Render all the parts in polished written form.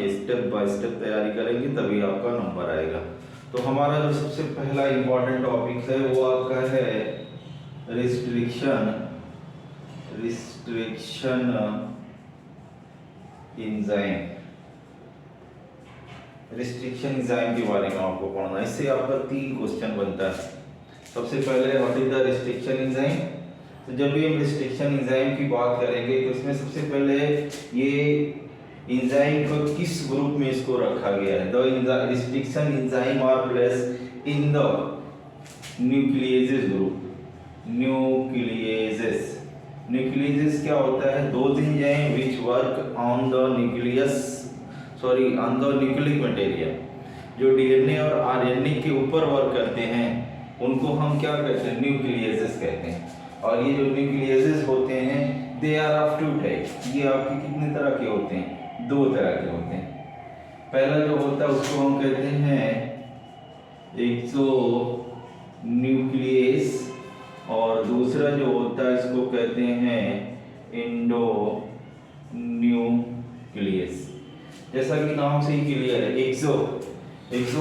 के step by step तैयारी करेंगे तभी आपका नंबर आएगा। तो हमारा जो सबसे पहला इंपॉर्टेंट टॉपिक है वो आपका है रिस्ट्रिक्शन एंजाइम। रिस्ट्रिक्शन एंजाइम के बारे में आपको पढ़ना है। इससे आपका 3 क्वेश्चन बनता है। सबसे पहले what is the restriction enzyme. तो जब भी हम रिस्ट्रिक्शन एंजाइम की बात करेंगे तो इसमें सबसे पहले ये एंजाइम को किस ग्रुप में इसको रखा गया है। The restriction enzyme are placed in the nucleases group. Nucleases क्या होता है? Those enzyme which work on the nucleic material. जो डीएनए और आरएनए के ऊपर वर्क करते हैं उनको हम क्या कहते हैं? न्यूक्लियेजेस कहते हैं। और ये जो न्यूक्लियेजेस होते हैं दे आर ऑफ 2 टाइप। ये आपके कितने तरह के होते हैं? 2 तरह के होते हैं। पहला जो होता है उसको हम कहते हैं एक्सो न्यूक्लियस और दूसरा जो होता है इसको कहते हैं इंडो न्यूक्लियस। जैसा कि नाम से ही क्लियर है, एक्सो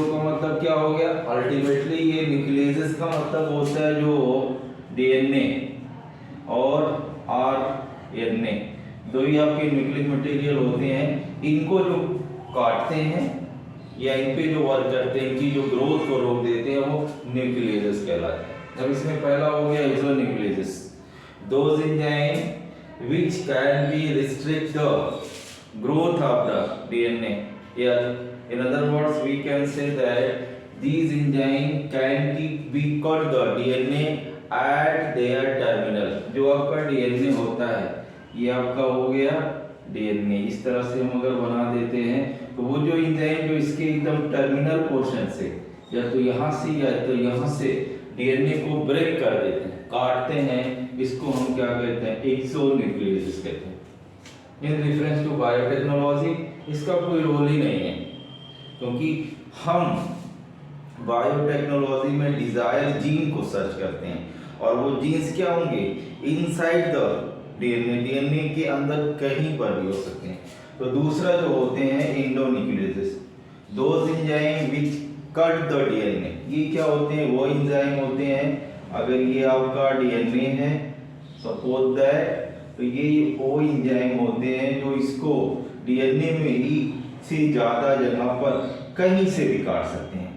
का मतलब क्या हो गया? अल्टीमेटली ये न्यूक्लियस का मतलब होता है जो डीएनए और आरएनए दो ही आपके न्यूक्लिक मटेरियल होते हैं। इनको जो काटते हैं या इन पे जो वर्क करते हैं, इनकी जो ग्रोथ को रोक देते हैं वो न्यूक्लियस कहलाते हैं। अब इसमें पहला हो गया exonuclease. Those enzyme which can be restrict the growth of the DNA. Here, in other words, we can say that these enzymes can be cut the DNA at their terminal. जो आपका DNA होता है ये आपका हो गया DNA। इस तरह से हम अगर बना देते हैं तो वो जो एंजाइम जो इसके एकदम टर्मिनल पोर्शन से या तो यहाँ से या तो यहाँ से DNA को ब्रेक कर देते हैं, काटते हैं, इसको हम क्या कहते हैं? एक्सोन्यूक्लियस कहते हैं। इन रेफरेंस टू बायोटेक्नोलॉजी इसका कोई रोल ही नहीं है, क्योंकि हम बायोटेक्नोलॉजी में डिजायर जीन को सर्च करते हैं और वो जीन्स क्या होंगे? इनसाइड द डीएनए के अंदर कहीं पर भी हो सकते हैं। तो दूसरा जो होते हैं endonuclease. Those enzyme which cut the DNA. ये क्या होते हैं? वो एंजाइम होते हैं अगर ये आपका डीएनए है सपोज दैट, तो ये वो एंजाइम होते हैं जो इसको डीएनए में ही से ज्यादा जगह पर कहीं से भी काट सकते हैं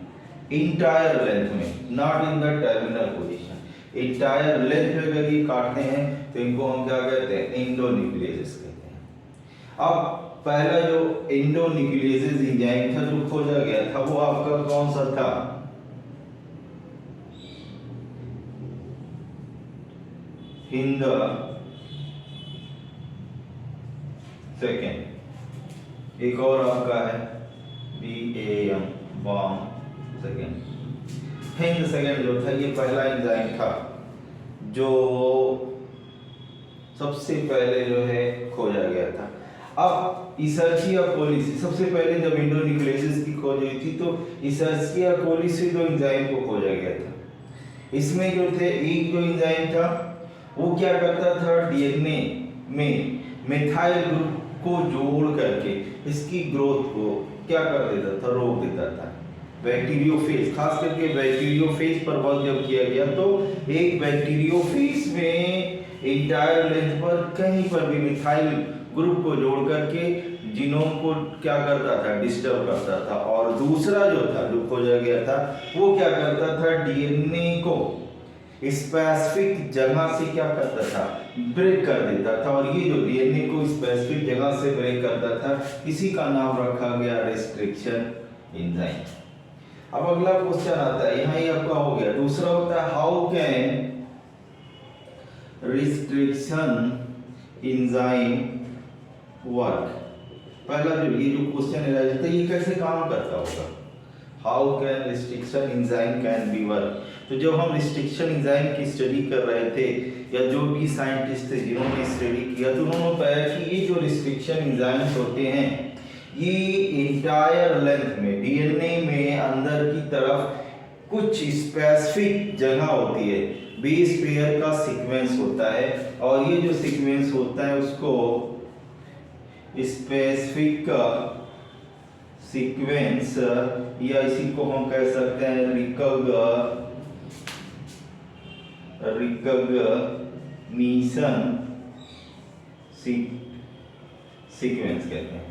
इंटायर लेंथ में, not in the terminal position. Entire length में अगर ये काटते हैं तो इनको हम क्या कहते हैं? इंडोन्यूक्लियस कहते हैं। अब पहला जो इंडोन्यूक्लियस एंजाइम था जो खोजा गया था वो आपका कौन सा था? हिंद सेकेंड। एक और आपका है BAM बॉम सेकेंड। हिंद सेकेंड जो था ये पहला एंजाइम था जो सबसे पहले जो है खोजा गया था। अब इसर्चिया कोली से सबसे पहले जब इंडोन्यूक्लियस की खोज हुई थी तो इसर्चिया कोली से दो एंजाइम को खोजा गया था। इसमें जो थे एक जो एंजाइम था वो क्या करता था? डीएनए में मिथाइल ग्रुप को जोड़ करके इसकी ग्रोथ को क्या कर देता था? रोक देता था। बैक्टीरियोफेज, खास करके बैक्टीरियोफेज पर वर्क जब किया गया तो एक बैक्टीरियोफेज में इंटायर लेंथ पर कहीं पर भी मिथाइल ग्रुप को जोड़ करके जीनोम को क्या करता था? डिस्टर्ब करता था। और दूसरा जो था जो खोजा गया था वो क्या करता था? डीएनए को स्पेसिफिक जगह से क्या करता था? ब्रेक कर देता था। और ये जो डीएनए को स्पेसिफिक जगह से ब्रेक करता था इसी का नाम रखा गया रिस्ट्रिक्शन एंजाइम। अब अगला क्वेश्चन आता है, यहाँ ही आपका हो गया। दूसरा होता है how can restriction enzyme work. पहला जो ये जो क्वेश्चन है ये कैसे काम करता होगा? How can restriction enzyme can be work. तो जब हम रिस्ट्रिक्शन एंजाइम की स्टडी कर रहे थे या जो भी साइंटिस्ट थे जिन्होंने स्टडी किया तो उन्होंने पाया कि ये जो रिस्ट्रिक्शन एंजाइम्स होते हैं ये इंटायर लेंथ में डीएनए में अंदर की तरफ कुछ स्पेसिफिक जगह होती है, बेस पेयर का सीक्वेंस होता है और ये जो सीक्वेंस होता है उसको स्पेसिफिक सीक्वेंस, या इसी को हम कह सकते हैं रिकॉग्निशन सीक्वेंस कहते हैं।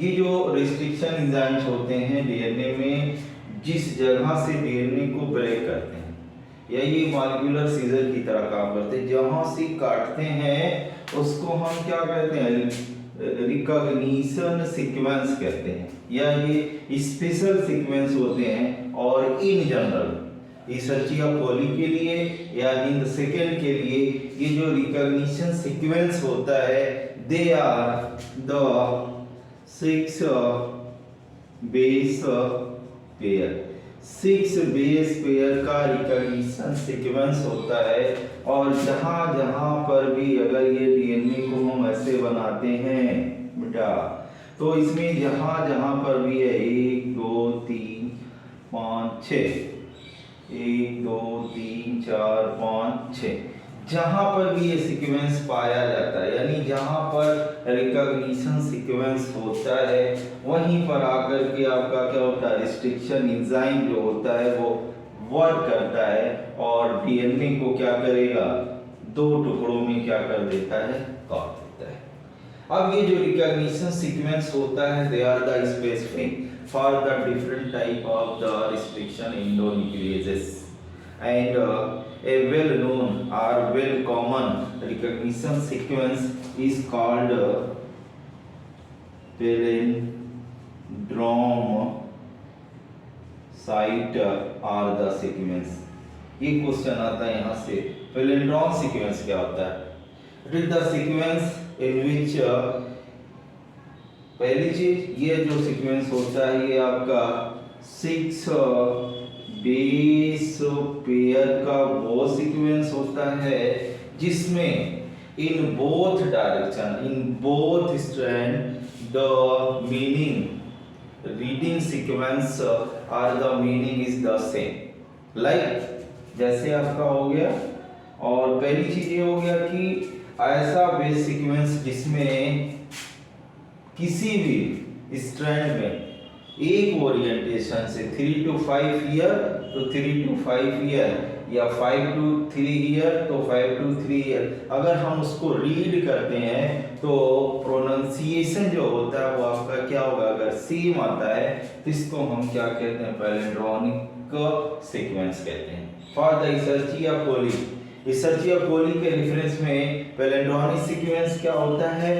ये जो रिस्ट्रिक्शन एंजाइम्स होते हैं डीएनए में, जिस जगह से डीएनए को ब्रेक करते हैं, या ये मॉलिक्यूलर सीजर की तरह काम करते हैं, जहां से काटते हैं उसको हम क्या कहते हैं, रिकॉग्निशन सीक्वेंस कहते हैं, या ये स्पेशल सीक्वेंस होते हैं। और इन जनरल रिसर्चिया कोली के लिए या इन सेकेंड के लिए ये जो रिकॉग्निशन सीक्वेंस होता है, they are the 6 base pair. 6 base pair का रिकॉग्निशन सीक्वेंस होता है। और जहां जहां पर भी अगर ये डीएनए को हम ऐसे बनाते हैं बेटा, तो इसमें जहां जहां पर भी है 1 2 3 5 6, 1 2 3 4 5 6, जहां पर भी ये सीक्वेंस पाया जाता है, यानी जहां पर रिकॉग्निशन सीक्वेंस होता है, वहीं पर आकर के आपका क्या होता है, रिस्ट्रिक्शन एंजाइम जो होता है वो वर्क करता है और डीएनए को क्या करेगा, 2 टुकड़ों में क्या कर देता है, काट देता है। अब ये जो रिकॉग्निशन सीक्वेंस होता है, they are the specific for the different type of the restriction endonucleases and a well known or well common recognition sequence is called palindrome site or the sequence। ये क्वेश्चन आता है यहाँ से, palindrome sequence क्या होता है? It is the sequence in which पहली चीज, ये जो सीक्वेंस होता है ये आपका 6 बेस पेयर का वो सीक्वेंस होता है जिसमें in both direction, in both strand the meaning reading sequence और the meaning is the same. Like जैसे आपका हो गया, और पहली चीज ये हो गया कि ऐसा बेस सीक्वेंस जिसमें किसी भी स्ट्रैंड में एक ओरिएंटेशन से 3 to 5 ईयर तो 3 to 5 ईयर, या 5 to 3 ईयर तो 5 to 3 ईयर, अगर हम उसको रीड करते हैं तो प्रोनाउंसिएशन जो होता है वो आपका क्या होगा, अगर सेम आता है तो इसको हम क्या कहते हैं, पैलिंड्रोमिक सीक्वेंस कहते हैं। फॉर द इसर्चिया कोली, इसर्चिया कोली के रेफरेंस में पैलिंड्रोमिक सीक्वेंस क्या होता है,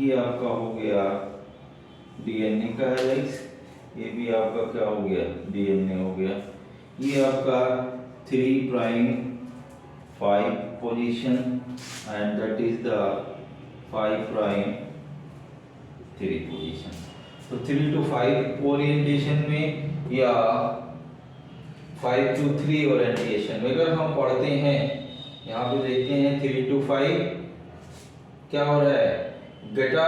ये आपका हो गया डीएनए का हेलिक्स, ये भी आपका क्या हो गया, डीएनए हो गया। ये आपका 3 prime 5 position and that is the 5 prime 3 position. तो 3 to 5 ओरिएंटेशन में या 5 to 3 ओरिएंटेशन में अगर हम पढ़ते हैं, यहाँ पे देखते हैं 3 to 5 क्या हो रहा है, गेटा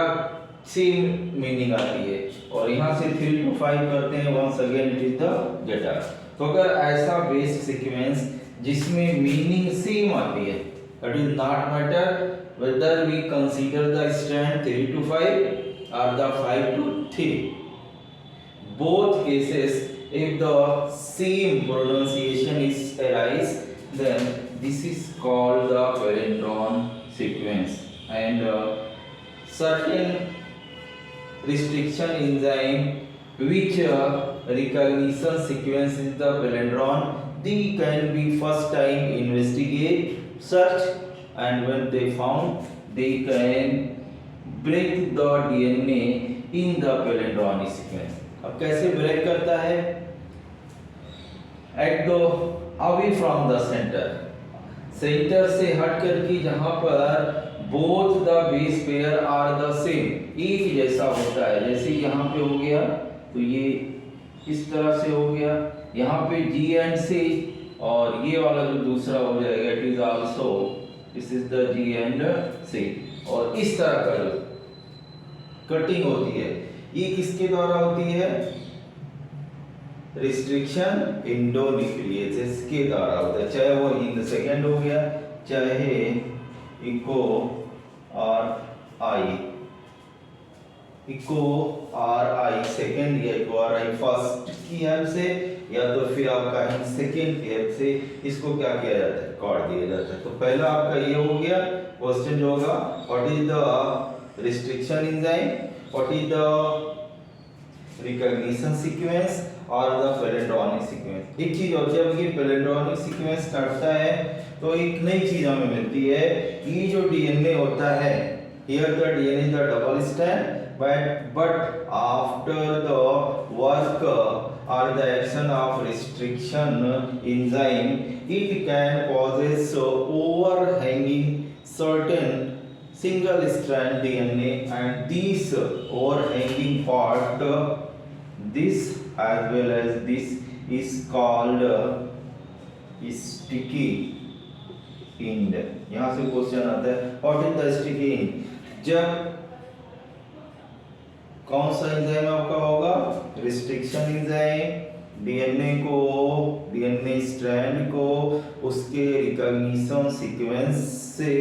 सेम मीनिंग आती है, और यहाँ से 3 to 5 करते हैं, once again it is the गेटा। तो अगर ऐसा बेस सीक्वेंस जिसमें मीनिंग सेम आती है, it is not matter whether we consider the strand 3 to 5 or the 5 to 3, both cases if the same pronunciation is arise, then this is called the palindrome sequence। and certain restriction enzyme which recognition sequence is the palindrome, they can be first time investigate, search, and when they found, they can break the DNA in the palindrome sequence। अब कैसे break करता है, at the away from the center, centre से हट करके जहां पर both the base pair are the same, एक जैसा होता है, जैसे यहाँ पे हो गया तो ये इस तरह से हो गया, यहाँ पे जी एंड सी, और ये वाला जो दूसरा हो जाएगा it is also this is the G and C, और इस तरह का जो कटिंग होती है ये किसके द्वारा होती है? रिस्ट्रिक्शन इंडोन्यूक्लियेसेस के द्वारा होता है, चाहे वो इन सेकेंड हो गया, चाहे इको आर आई सेकेंड या इको आर आई फर्स्ट की हेल्प से, या तो फिर आपका इन सेकेंड की हेल्प से इसको क्या किया जाता है? काट दिया जाता है। तो पहला आपका ये हो गया क्वेश्चन जो होगा, what is the restriction enzyme, what is the recognition sequence और द पैलिंड्रोमिक सीक्वेंस। एक चीज होती है कि पैलिंड्रोमिक सीक्वेंस काटता है तो एक नई चीज हमें मिलती है, ये जो डीएनए होता है, here the DNA is the double strand, but after the work or the action of restriction enzyme, it can possess overhanging certain single strand DNA, and this overhanging part, this as well as this is called sticky end। यहाँ से question आता है, what is the sticky and? जब कौन सा enzyme आपका होगा? Restriction enzyme DNA strand को उसके रिकॉग्निशन सीक्वेंस से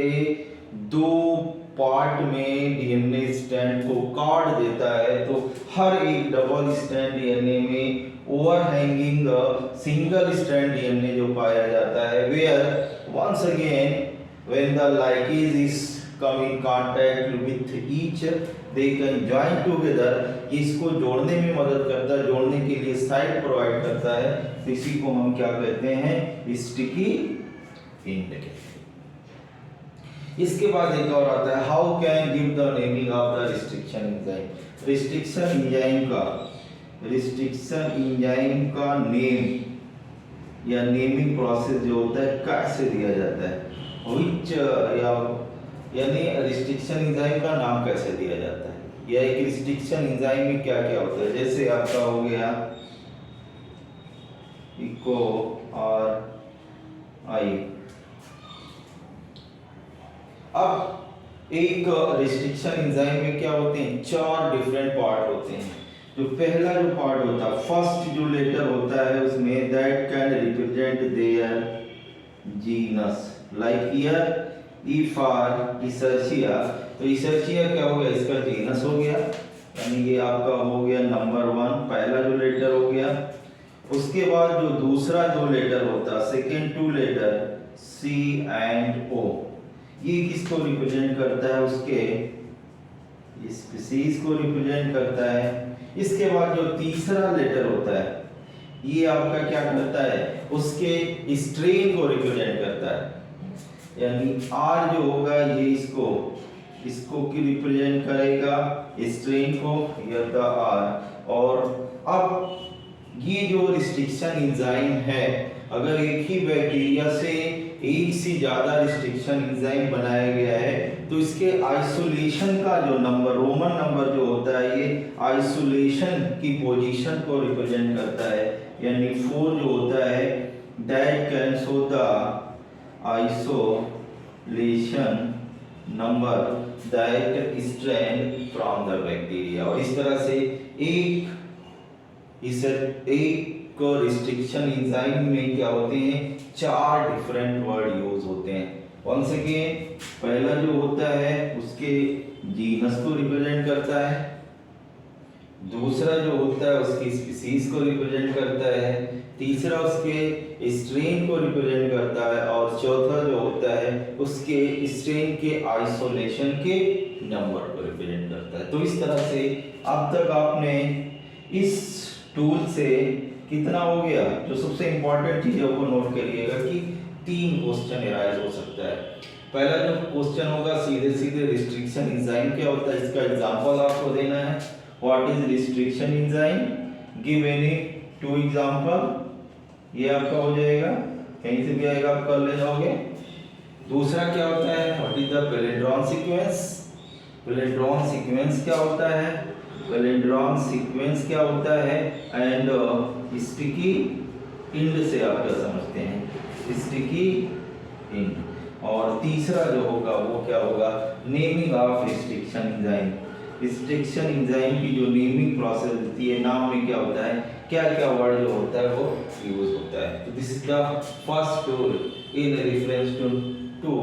दो पार्ट में डीएनए स्ट्रैंड को काट देता है, तो हर एक डबल स्ट्रैंड डीएनए में ओवरहैंगिंग सिंगल स्ट्रैंड डीएनए जो पाया जाता है, where once again when the ligands is come in contact with each, they can join together। इसको जोड़ने में मदद करता है, जोड़ने के लिए साइट प्रोवाइड करता है, तो इसी को हम क्या कहते हैं? स्टिकी एंड कहते हैं। इसके बाद एक और आता है, how can give the naming of the restriction enzyme. Restriction enzyme का नेम या नेमिंग प्रोसेस जो होता है कैसे दिया जाता है, यानी रिस्ट्रिक्शन एंजाइम का नाम कैसे दिया जाता है, या एक रिस्ट्रिक्शन एंजाइम में क्या क्या होता है। जैसे आपका हो गया इको आर आई। अब एक रिस्ट्रिक्शन एंजाइम में क्या होते हैं? 4 डिफरेंट पार्ट होते हैं। जो पहला जो पार्ट होता है, फर्स्ट जो लेटर होता है उसमें, that can represent their genus, like here E for Escherichia. तो इसर्चिया क्या हो गया? इसका जीनस हो गया, यानी ये आपका हो गया नंबर 1, पहला जो लेटर हो गया। उसके बाद जो दूसरा 2 लेटर होता है, सेकेंड 2 लेटर सी एंड ओ, ये किसको रिप्रेजेंट करता है? उसके स्पीशीज को रिप्रेजेंट करता है। इसके बाद जो तीसरा लेटर होता है, ये आपका क्या करता है? उसके स्ट्रेन को रिप्रेजेंट करता है, यानी आर जो होगा ये इसको की रिप्रेजेंट करेगा, स्ट्रेन को, या द आर। और अब ये जो रिस्ट्रिक्शन एंजाइम है, अगर एक ही बैक्टीरिया से एक से ज्यादा रिस्ट्रिक्शन एंजाइम बनाया गया है, तो इसके आइसोलेशन का जो नंबर, रोमन नंबर जो होता है, ये आइसोलेशन की पोजीशन को रिप्रेजेंट करता है, यानी 4 जो होता है, that can show the isolation number that strand from the bacteria. और इस तरह से एक रिस्ट्रिक्शन एंजाइम में क्या होते हैं? 4 डिफरेंट वर्ड यूज होते हैं। वंस अगेन, पहला जो होता है उसके जीनस को रिप्रेजेंट करता है, दूसरा जो होता है उसकी स्पीशीज को रिप्रेजेंट करता है, तीसरा उसके स्ट्रेन को रिप्रेजेंट करता है, और चौथा जो होता है उसके स्ट्रेन के आइसोलेशन के नंबर को रिप्रेजेंट करता है। तो इस तरह से अब तक आपने इस टूल से कितना हो गया? जो सबसे इंपॉर्टेंट चीजों को नोट करिएगा कि 3 क्वेश्चन एराइज हो सकता है। पहला जो क्वेश्चन होगा, सीधे सीधे रिस्ट्रिक्शन एंजाइम क्या होता है, इसका एग्जांपल आपको देना है। What is restriction enzyme, give any 2 example, ये आपका हो जाएगा, कहीं से भी आएगा आप कर ले जाओगे। दूसरा क्या होता है? What is the palindrome sequence. Palindrome sequence क्या होता है? पैलिंड्रोम सीक्वेंस क्या होता है? एंड स्टिकी एंड से आप क्या समझते हैं? Sticky and. और तीसरा जो होगा वो क्या होगा? Naming of restriction enzyme. Restriction enzyme की जो नेमिंग प्रोसेस होती है, नाम में क्या होता है, क्या क्या वर्ड जो होता है वो यूज होता है। तो this is the first tool in reference to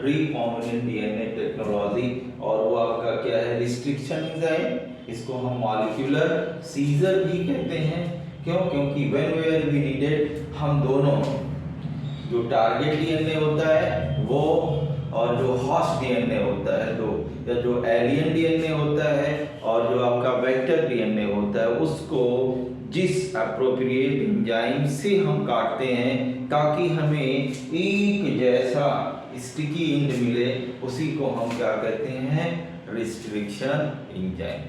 recombinant DNA technology, और वो आपका क्या है, रिस्ट्रिक्शन एंजाइम। इसको हम मॉलिक्यूलर सीजर भी कहते हैं। क्यों? क्योंकि व्हेनेवर वी नीडेड, हम दोनों जो टारगेट डीएनए होता है वो और जो होस्ट डीएनए होता है, तो या जो एलियन डीएनए होता है और जो आपका वेक्टर डीएनए होता है, उसको जिस एप्रोप्रिएट एंजाइम से हम काटते हैं ताकि हमें एक जैसा स्टिकी एंड मिले, उसी को हम क्या कहते हैं, रिस्ट्रिक्शन एंजाइम।